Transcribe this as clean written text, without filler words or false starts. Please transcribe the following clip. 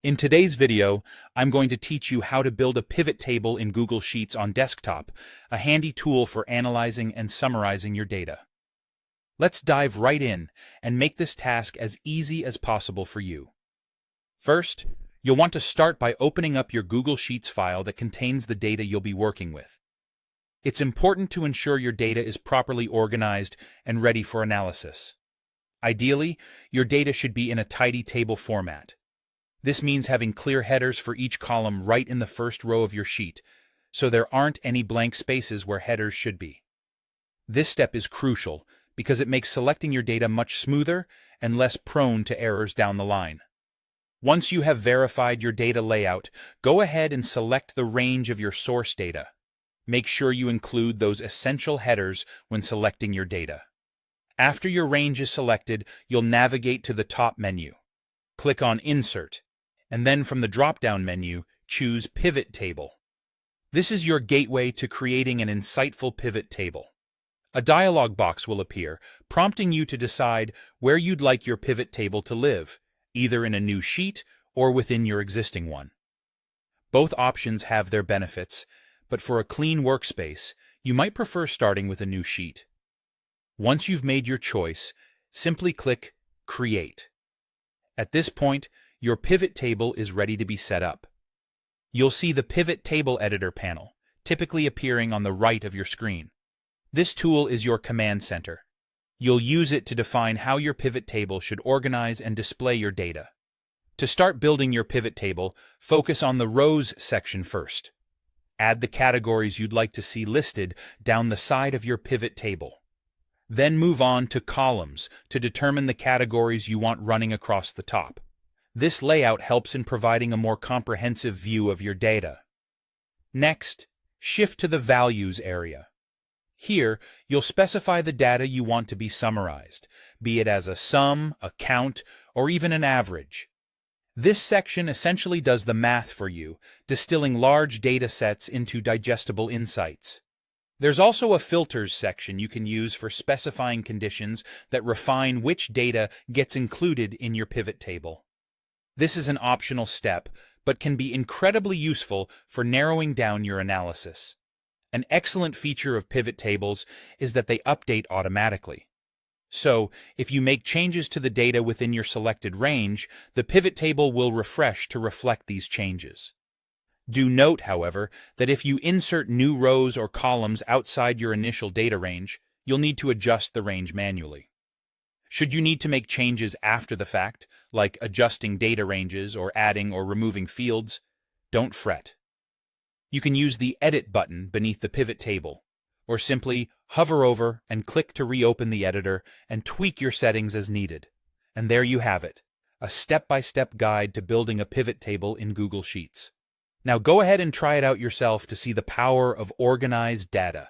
In today's video, I'm going to teach you how to build a pivot table in Google Sheets on desktop, a handy tool for analyzing and summarizing your data. Let's dive right in and make this task as easy as possible for you. First, you'll want to start by opening up your Google Sheets file that contains the data you'll be working with. It's important to ensure your data is properly organized and ready for analysis. Ideally, your data should be in a tidy table format. This means having clear headers for each column right in the first row of your sheet, so there aren't any blank spaces where headers should be. This step is crucial because it makes selecting your data much smoother and less prone to errors down the line. Once you have verified your data layout, go ahead and select the range of your source data. Make sure you include those essential headers when selecting your data. After your range is selected, you'll navigate to the top menu. Click on Insert, and then from the drop-down menu, choose Pivot Table. This is your gateway to creating an insightful pivot table. A dialog box will appear, prompting you to decide where you'd like your pivot table to live, either in a new sheet or within your existing one. Both options have their benefits, but for a clean workspace, you might prefer starting with a new sheet. Once you've made your choice, simply click Create. At this point, your pivot table is ready to be set up. You'll see the Pivot Table Editor panel, typically appearing on the right of your screen. This tool is your command center. You'll use it to define how your pivot table should organize and display your data. To start building your pivot table, focus on the Rows section first. Add the categories you'd like to see listed down the side of your pivot table. Then move on to Columns to determine the categories you want running across the top. This layout helps in providing a more comprehensive view of your data. Next, shift to the Values area. Here, you'll specify the data you want to be summarized, be it as a sum, a count, or even an average. This section essentially does the math for you, distilling large data sets into digestible insights. There's also a Filters section you can use for specifying conditions that refine which data gets included in your pivot table. This is an optional step, but can be incredibly useful for narrowing down your analysis. An excellent feature of pivot tables is that they update automatically. So, if you make changes to the data within your selected range, the pivot table will refresh to reflect these changes. Do note, however, that if you insert new rows or columns outside your initial data range, you'll need to adjust the range manually. Should you need to make changes after the fact, like adjusting data ranges or adding or removing fields, don't fret. You can use the Edit button beneath the pivot table, or simply hover over and click to reopen the editor and tweak your settings as needed. And there you have it, a step-by-step guide to building a pivot table in Google Sheets. Now go ahead and try it out yourself to see the power of organized data.